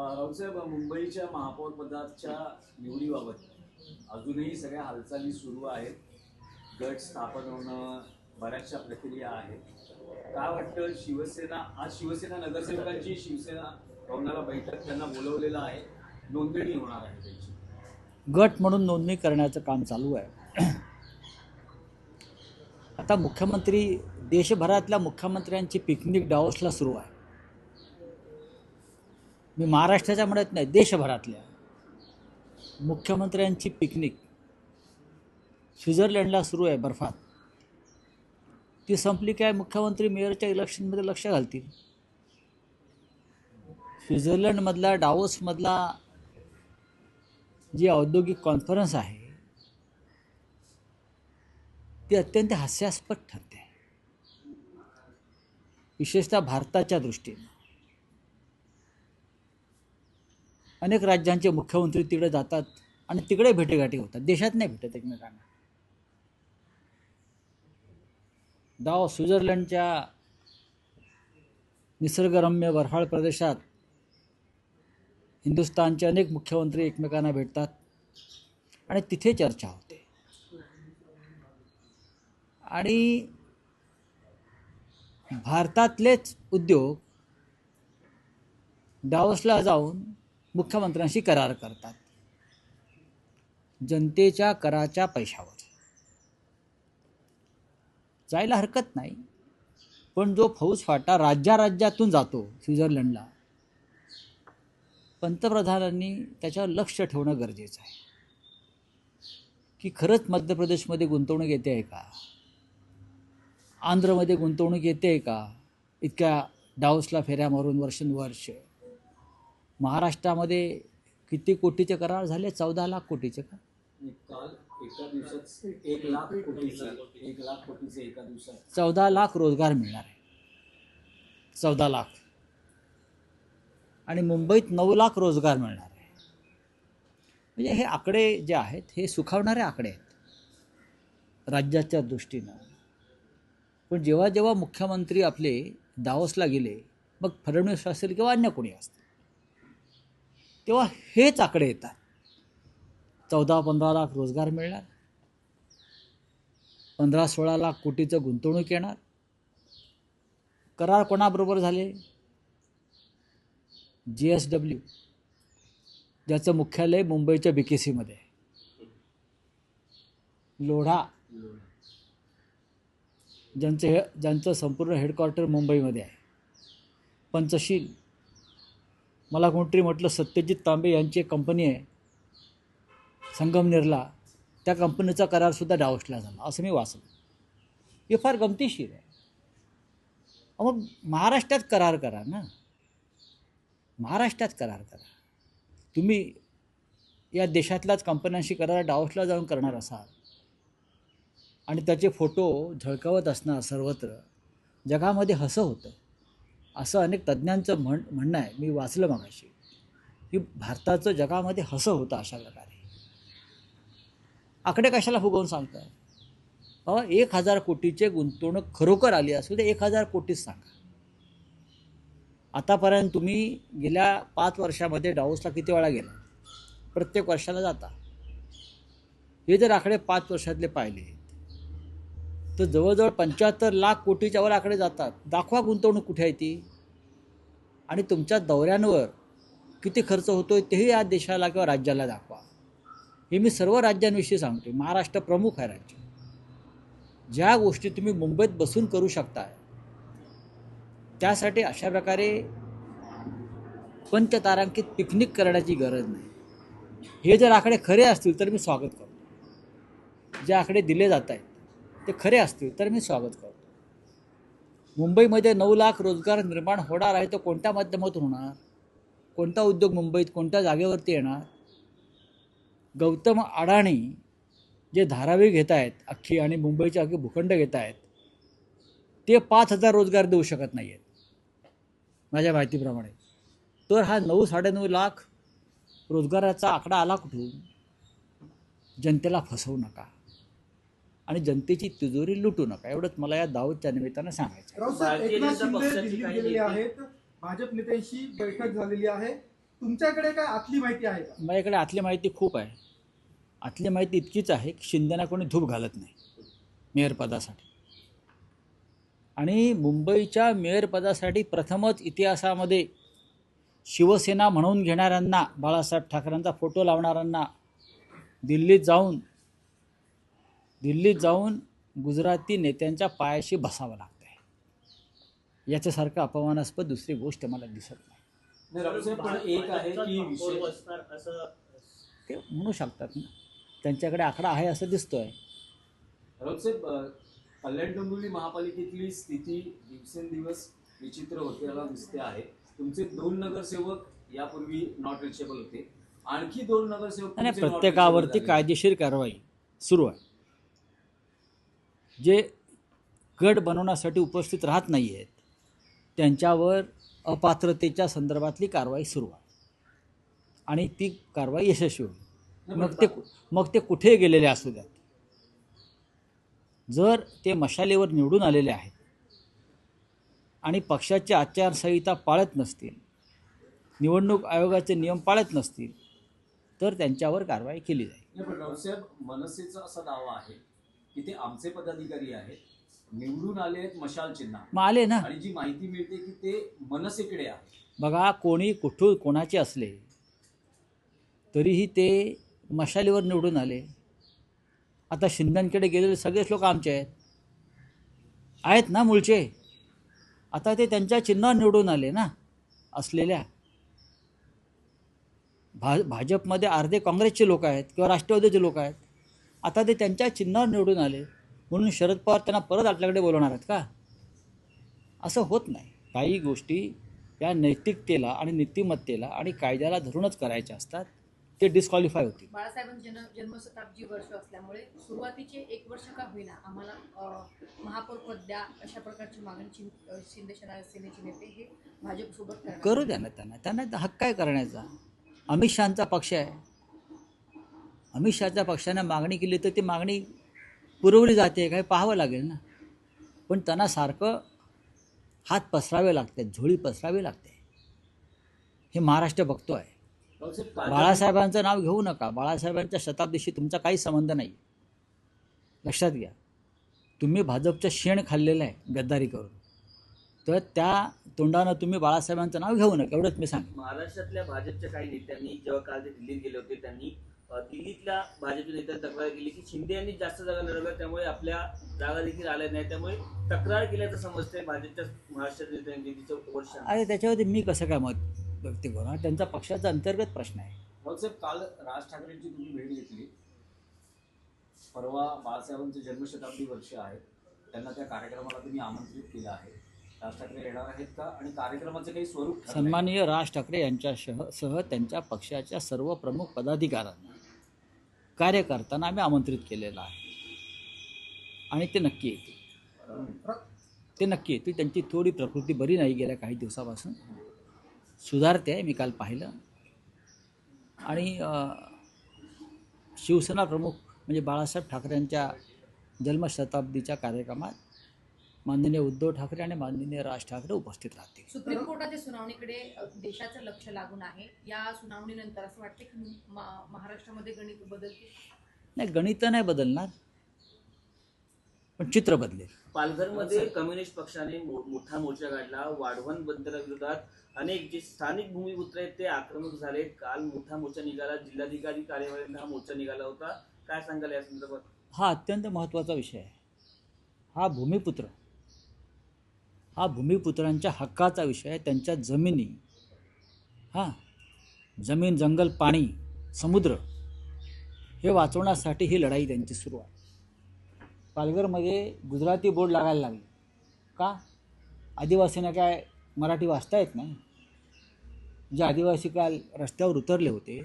रावसाहेब, मुंबईच्या महापौर पदाच्या निवडीबाबत अजूनही सगळ्या हालचाली सुरू आहेत. गट स्थापन होणं, बऱ्याचशा प्रक्रिया आहेत. काय वाटतं, आज शिवसेना नगरसेवकांची शिवसेना भवनाला बैठक त्यांना बोलवलेलं आहे, नोंदणी होणार आहे त्यांची. गट म्हणून नोंदणी करण्याचं काम चालू आहे. आता मुख्यमंत्री, देशभरातल्या मुख्यमंत्र्यांची पिकनिक डावोसला सुरू आहे. मी महाराष्ट्राच्या म्हणत नाही, देशभरातल्या मुख्यमंत्र्यांची पिकनिक स्वित्झर्लंडला सुरू आहे बर्फात. ती संपली काय मुख्यमंत्री मेयरच्या इलेक्शनमध्ये लक्ष घालतील. स्वित्झर्लंडमधला डावोसमधला जी औद्योगिक कॉन्फरन्स आहे ती अत्यंत हास्यास्पद ठरते, विशेषतः भारताच्या दृष्टीने. अनेक राज्यांचे मुख्यमंत्री तिकडे जातात आणि तिकडे भेटेगाठी होतात, देशात नाही भेटत एकमेकांना. स्वित्झर्लंडच्या निसर्गरम्य बर्फाळ प्रदेशात हिंदुस्थानचे अनेक मुख्यमंत्री एकमेकांना भेटतात आणि तिथे चर्चा होते. आणि भारतातलेच उद्योग डावोसला जाऊन मुख्यमंत्र्यांशी करार करतात जनतेच्या कराच्या पैशावर. जायला हरकत नाही, पण जो फौजफाटा राज्यातून जातो स्वित्झर्लंडला, पंतप्रधानांनी त्याच्यावर लक्ष ठेवणं गरजेचं आहे की खरंच मध्य प्रदेशमध्ये गुंतवणूक येते आहे का, आंध्रमध्ये गुंतवणूक येते आहे का, इतक्या डावोसला फेऱ्या मारून वर्षानुवर्ष. महाराष्ट्रामध्ये किती कोटीचे करार झाले? 14 लाख कोटीचे का? काल एका दिवसात 1 लाख कोटीचे एका दिवसात 14 लाख रोजगार मिळणार आहे. 14 लाख. आणि मुंबईत 9 लाख रोजगार मिळणार आहे. म्हणजे हे आकडे जे आहेत हे सुखावणारे आकडे आहेत राज्याच्या दृष्टीनं. पण जेव्हा जेव्हा मुख्यमंत्री आपले दावोसला गेले, मग फडणवीस असेल किंवा अन्य कोणी असतील, तेव्हा हेच आकडे येतात. 14-15 लाख रोजगार मिळणार, 15-16 लाख कोटीचं गुंतवणूक येणार. करार कोणाबरोबर झाले? GSW, ज्याचं मुख्यालय मुंबईच्या BKC मध्ये आहे. लोढा, ज्यांचं संपूर्ण हेडक्वार्टर मुंबईमध्ये आहे. पंचशील, मला कोणतरी म्हटलं सत्यजित तांबे यांची एक कंपनी आहे संगमनेरला, त्या कंपनीचा करारसुद्धा डावोसला झाला असं मी वाचलं. हे फार गमतीशीर आहे. मग महाराष्ट्रात करार करा ना, महाराष्ट्रात करार करा. तुम्ही या देशातल्याच कंपन्यांशी करार डावोसला जाऊन करणार असाल आणि त्याचे फोटो झळकावत असणार सर्वत्र, जगामध्ये हसं होतं असं अनेक तज्ज्ञांचं म्हणणं आहे. मी वाचलं मगाशी की भारताचं जगामध्ये हसं होतं अशा प्रकारे. आकडे कशाला फुगवून सांगताय? 1000 कोटीचे गुंतवणूक खरोखर आली असेल तर 1000 कोटीच सांगा. आतापर्यंत तुम्ही गेल्या 5 वर्षामध्ये डावोसला किती वेळा गेला? प्रत्येक वर्षाला जाता. हे जर आकडे 5 वर्षातले पाहिले तर जवळजवळ 75 लाख कोटीच्या वर आकडे जातात. दाखवा गुंतवणूक कुठे आहे ती, आणि तुमच्या दौऱ्यांवर किती खर्च होतोय तेही या देशाला किंवा राज्याला दाखवा. हे मी सर्व राज्यांविषयी सांगतो. महाराष्ट्र प्रमुख आहे राज्य. ज्या गोष्टी तुम्ही मुंबईत बसून करू शकताय त्यासाठी अशा प्रकारे पंचतारांकित पिकनिक करण्याची गरज नाही. हे जर आकडे खरे असतील तर मी स्वागत करतो. जे आकडे दिले जात आहेत ते खरे असतील तर मी स्वागत करतो. मुंबईमध्ये 9 लाख रोजगार निर्माण होणार आहे तर कोणत्या माध्यमातून होणार? कोणता उद्योग मुंबईत कोणत्या जागेवरती येणार? गौतम अडाणी जे धारावी घेत आहेत अख्खी आणि मुंबईचे अख्खे भूखंड घेत आहेत ते 5000 रोजगार देऊ शकत नाही आहेत माझ्या माहितीप्रमाणे. तर हा 9-9.5 लाख रोजगाराचा आकडा आला कुठून? जनतेला फसवू नका आणि जनतेची तिजोरी लुटू नका, एवढंच मला या दावतच्या निमित्तानं सांगायचं. एकनाथ शिंदे दिल्लीत गेलेले आहेत, भाजप नेत्यांशी बैठक झालेली आहे. तुमच्याकडे काय आतली माहिती आहे का? माझ्याकडे आतली माहिती खूप आहे. आतली माहिती इतकीच आहे की शिंदेना कोणी धूप घालत नाही मेयरपदासाठी. आणि मुंबईच्या मेयरपदासाठी प्रथमच इतिहासामध्ये शिवसेना म्हणून घेणाऱ्यांना, बाळासाहेब ठाकरेंचा फोटो लावणाऱ्यांना दिल्लीत जाऊन गुजराती नेत्यांच्या पायाशी बसावं लागतं आहे. याच्यासारखं अपमानास्पद दुसरी गोष्ट मला दिसत नाही. नाही, रावसाहेब, पण एक आहे की विषय ते म्हणू शकतात ना, त्यांच्याकडे आकडा आहे असं दिसतोय. रावसाहेब, कल्याण डोंबिवली महापालिकेतली स्थिती दिवसेंदिवस विचित्र होताना दिसते आहे. तुमचे 2 नगरसेवक यापूर्वी नॉट रिचेबल होते, आणखी 2 नगरसेवक आणि तुमचे not प्रत्येकावरती reachable झाले. कायदेशीर कारवाई सुरू आहे. जे गट बनवण्यासाठी उपस्थित राहत नाही आहेत त्यांच्यावर अपात्रतेच्या संदर्भातली कारवाई सुरू आहे आणि ती कारवाई यशस्वी होईल. मग ते कुठे गेलेले असू द्यात. जर ते मशालीवर निवडून आलेले आहेत आणि पक्षाची आचारसंहिता पाळत नसतील, निवडणूक आयोगाचे नियम पाळत नसतील, तर त्यांच्यावर कारवाई केली जाईल. नाही, पण रावसाहेब, मनसेचा असा दावा आहे की ते आमचे पदाधिकारी आहेत, निवडून आले आहेत मशाल चिन्ह, मग आले ना. आणि जी माहिती मिळते की ते मनसेकडे आहे. बघा, कोणी कुठून कोणाचे असले तरीही ते मशालीवर निवडून आले. आता शिंदेकडे गेलेले सगळेच लोक आमचे आहेत ना, मूळचे. आता ते त्यांच्या चिन्हावर निवडून आले ना असलेल्या. भाजपमध्ये अर्धे काँग्रेसचे लोक आहेत किंवा राष्ट्रवादीचे लोक आहेत. आता ते त्यांच्या चिन्हावर निवडून आले म्हणून शरद पवार त्यांना परत आपल्याकडे बोलवणार आहेत का? असं होत नाही. काही गोष्टी या नैतिकतेला आणि नीतिमत्तेला आणि कायद्याला धरूनच करायच्या असतात. ते डिस्क्वालिफाय होतील. बाळासाहेबांची जन्मशताब्दी वर्ष असल्यामुळे सुरुवातीचे 1 वर्ष का होईना आम्हाला महापौर पद द्या अशा प्रकारची मागणी शिंदे सेनेचे नेते हे भाजपसोबत करणार. करू द्या ना त्यांना हक्क आहे करण्याचा. अमित शहांचा पक्ष आहे. अमित शहाच्या पक्षाने मागणी केली तर ती मागणी पुरवली जाते काय पाहावं लागेल ना. पण त्यांना सारखं हात पसरावे लागतात, झोळी पसरावी लागते. हे महाराष्ट्र बघतो आहे. रावसाहेब, बाळासाहेबांचं नाव घेऊ नका. बाळासाहेबांच्या शताब्दीशी तुमचा काही संबंध नाही. लक्षात घ्या. तुम्ही भाजपचं शेण खाल्लेलं आहे गद्दारी करून. तर त्या तोंडानं तुम्ही बाळासाहेबांचं नाव घेऊ नका, एवढंच मी सांगेन. महाराष्ट्रातल्या भाजपच्या काही नेत्यांनी जेव्हा काल ते दिल्लीत गेले होते त्यांनी दिल्लीतल्या भाजपच्या नेत्यांनी तक्रार केली की शिंदे यांनी जास्त जागा लढवल्या त्यामुळे आपल्या जागा देखील आल्या नाही, त्यामुळे तक्रार केल्याचं समजतंय भाजपच्या महाराष्ट्रात नेत्यांनी दिल्लीचं वर्ष. अरे त्याच्यावरती मी कसं काय मत व्यक्त करू? हा त्यांचा पक्षाचा अंतर्गत प्रश्न आहे. रावसाहेब, काल राज ठाकरेंची तुम्ही भेट घेतली. परवा बाळासाहेबांचं जन्मशताब्दी वर्ष आहे, त्यांना त्या कार्यक्रमाला तुम्ही आमंत्रित केलं आहे. राज ठाकरे येणार आहेत का, आणि कार्यक्रमाचं काही स्वरूप ठरलंय? सन्माननीय राज ठाकरे यांच्यासह त्यांच्या पक्षाच्या सर्व प्रमुख पदाधिकाऱ्यांना, कार्यकर्त्यांना आम्ही आमंत्रित केलेलं आहे आणि ते नक्की येतील. त्यांची थोडी प्रकृती बरी नाही गेल्या काही दिवसापासून, सुधारते आहे, मी काल पाहिलं. आणि शिवसेना प्रमुख म्हणजे बाळासाहेब ठाकरेंच्या जन्मशताब्दीच्या कार्यक्रमात माननीय उद्धव ठाकरे आणि माननीय राज ठाकरे उपस्थित राहतील. सुप्रीम कोर्टाच्या सुनावणीकडे देशाचं लक्ष लागून आहे. या सुनावणीनंतर असं वाटतं की महाराष्ट्रामध्ये गणित बदलतील? नाही, गणित नाही बदलणार, पण चित्र बदलेल. पालघरमध्ये कम्युनिस्ट पक्षाने मोठा मोर्चा काढला. वाढवण बंदराविरोधात अनेक जे स्थानिक भूमिपुत्र आहेत ते आक्रमक झाले. काल मोठा मोर्चा निघाला, जिल्हाधिकारी कार्यालयात हा मोर्चा निघाला होता. काय सांगाल या संदर्भात? हा अत्यंत महत्त्वाचा विषय आहे. हा भूमिपुत्रांच्या हक्काचा विषय आहे. त्यांच्या जमिनी, जमीन, जंगल, पाणी, समुद्र हे वाचवण्यासाठी ही लढाई त्यांची सुरू आहे. पालघरमध्ये गुजराती बोर्ड लागायला लागले का? आदिवासींना काय मराठी वाचता येत नाही? जे आदिवासी काल रस्त्यावर उतरले होते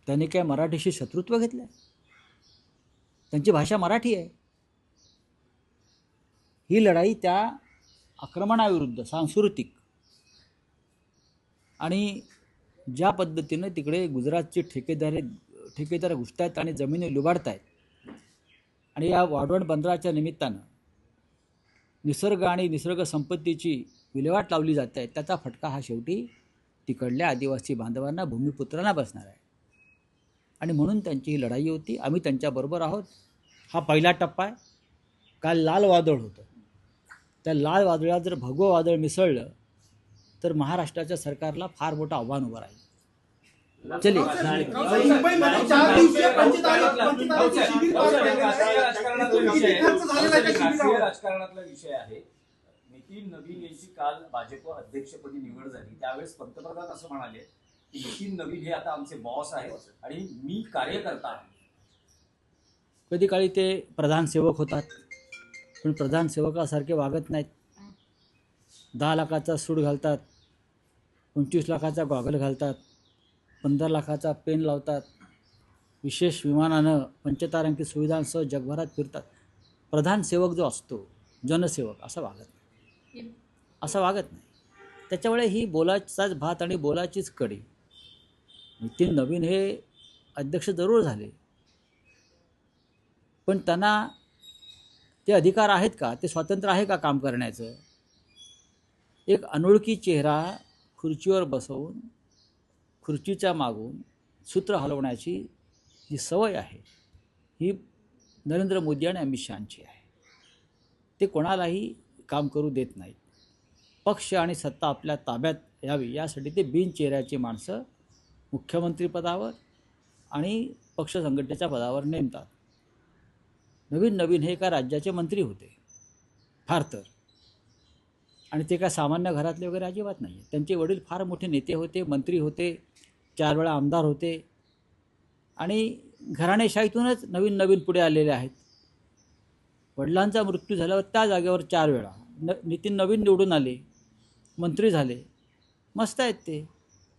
त्यांनी काय मराठीशी शत्रुत्व घेतलं? त्यांची भाषा मराठी आहे. ही लढाई त्या आक्रमणाविरुद्ध सांस्कृतिक आणि ज्या पद्धतीनं तिकडे गुजरातचे ठेकेदार घुसत आहेत आणि जमिनी लुबाडत आहेत आणि या वाढवण बंदराच्या निमित्तानं निसर्ग आणि निसर्ग संपत्तीची विल्हेवाट लावली जाते आहे, त्याचा फटका हा शेवटी तिकडल्या आदिवासी बांधवांना भूमिपुत्रांना बसणार आहे आणि म्हणून त्यांची ही लढाई होती. आम्ही त्यांच्याबरोबर आहोत. हा पहिला टप्पा आहे. काल लाल वादळ होतं. त्या लाल वादळात जर भगवं वादळ मिसळलं तर महाराष्ट्राच्या सरकारला फार मोठं आव्हान उभं राहील. चलिए. मुंबईमध्ये 4 दिवसीय पंचतारांकित शिबिर पार पडलेलं आहे. किती खर्च झालेला आहे त्या राजकीय शिबिरावर? राजकारणातला विषय आहे. नितीन नवीन यांची काल भाजप अध्यक्षपदी निवड झाली. त्यावेळेस पंतप्रधान असं म्हणाले की नितीन नवीन हे आता आमचे बॉस आहेत आणि मी कार्यकर्ता आहे. कधी काळी ते प्रधान सेवक होतात, पण प्रधान सेवकासारखे वागत नाहीत. 10 लाखाचा सूट घालतात, 25 लाखाचा गॉगल घालतात, 15 लाखाचा पेन लावतात, विशेष विमानानं पंचतारांकित सुविधांसह जगभरात फिरतात. प्रधान सेवक जो असतो, जनसेवक, असं वागत नाही. त्याच्यामुळे ही बोलाचाच भात आणि बोलाचीच कडी. नितीन नवीन हे अध्यक्ष जरूर झाले, पण त्यांना ते अधिकार आहेत का, ते स्वातंत्र्य आहे का काम करण्याचं? एक अनोळखी चेहरा खुर्चीवर बसवून खुर्चीच्या मागून सूत्र हलवण्याची जी सवय आहे ही नरेंद्र मोदी आणि अमित शहाची आहे. ते कोणालाही काम करू देत नाहीत. पक्ष आणि सत्ता आपल्या ताब्यात यावी यासाठी ते बिनचेहऱ्याची माणसं मुख्यमंत्रीपदावर आणि पक्ष संघटनेच्या पदावर नेमतात. नवीन हे एका राज्याचे मंत्री होते फार तर, आणि ते काय सामान्य घरातले वगैरे अजिबात नाही. त्यांचे वडील फार मोठे नेते होते, मंत्री होते, 4 वेळा आमदार होते आणि घराणेशाहीतूनच नवीन पुढे आलेले आहेत. वडिलांचा मृत्यू झाल्यावर त्या जागेवर 4 वेळा नितीन नवीन निवडून आले, मंत्री झाले. मस्त आहेत ते.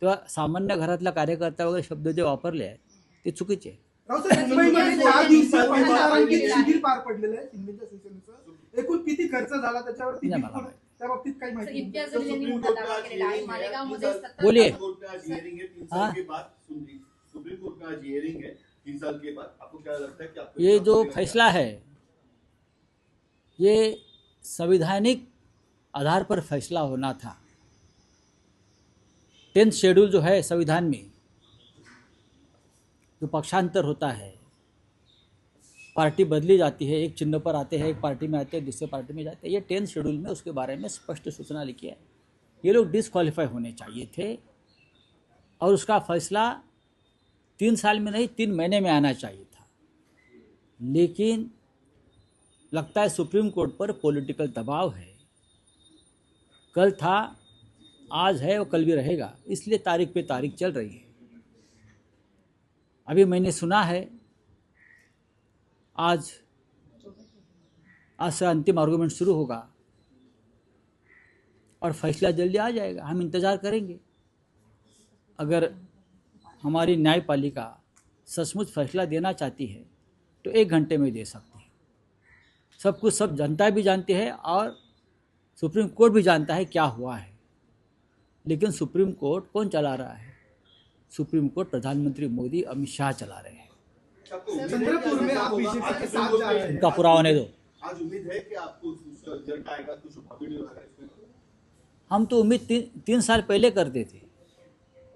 तेव्हा सामान्य घरातला कार्यकर्ता वगैरे शब्द जे वापरले आहेत ते चुकीचे आहेत. रावसाहेब, मुंबईमध्ये 4 दिवसीय पंचतारांकित शिबिर पार पडलेलं आहे शिंदेच्या शिवसेनेचं. एकूण किती खर्च झाला त्याच्यावरती नाही मला माहिती. त्या बाबतीत काही सर, माहिती इम्तियाज जलील यांनी मोठा दावा केलेला आहे. मालेगावमध्ये सतत बोलिए. हाँ? सुप्रीम कोर्ट का आज हियरिंग है 3 साल के बाद, आपको क्या लगता है कि आपको ये जो फैसला है ये संवैधानिक आधार पर फैसला होना था. 10th शेड्यूल जो है संविधान में, जो पक्षांतर होता है, पार्टी बदली जाती है, एक चिन्ह पर आते हैं, एक पार्टी में आते हैं, दूसरे पार्टी में जाते हैं, ये 10th शेड्यूल में उसके बारे में स्पष्ट सूचना लिखी है. ये लोग डिसक्वालीफाई होने चाहिए थे और उसका फैसला 3 साल में नहीं 3 महीने में आना चाहिए था. लेकिन लगता है सुप्रीम कोर्ट पर पॉलिटिकल दबाव है. कल था, आज है और कल भी रहेगा, इसलिए तारीख पे तारीख चल रही है. अभी मैंने सुना है आज से अंतिम आर्गूमेंट शुरू होगा और फैसला जल्दी आ जाएगा. हम इंतज़ार करेंगे. अगर हमारी न्यायपालिका सचमुच फैसला देना चाहती है तो 1 घंटे में दे सकती है. सब कुछ सब जनता भी जानती है और सुप्रीम कोर्ट भी जानता है क्या हुआ है. लेकिन सुप्रीम कोर्ट कौन चला रहा है? सुप्रीम कोर्ट प्रधानमंत्री मोदी, अमित शाह चला रहे हैं. चंद्रपुर में आप बीजेपी के साथ जा रहे हैं. उनका पुरावा नहीं दो. आज उम्मीद है कि आपको रिजल्ट आएगा, कुछ प्रॉफिट होगा इसमें? हम तो उम्मीद 3 साल पहले करते थे,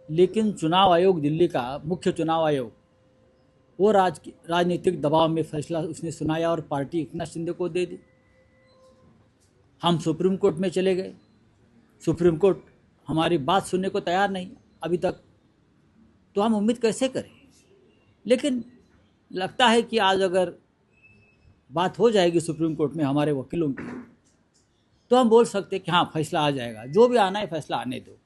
लेकिन चुनाव आयोग, दिल्ली का मुख्य चुनाव आयोग, वो राजनीतिक दबाव में फैसला उसने सुनाया और पार्टी एकनाथ शिंदे को दे दी. हम सुप्रीम कोर्ट में चले गए. सुप्रीम कोर्ट हमारी बात सुनने को तैयार नहीं अभी तक, तो हम उम्मीद कैसे करें? लेकिन लगता है कि आज अगर बात हो जाएगी सुप्रीम कोर्ट में हमारे वकीलों की, तो हम बोल सकते हैं कि हाँ फैसला आ जाएगा. जो भी आना है फैसला आने दो.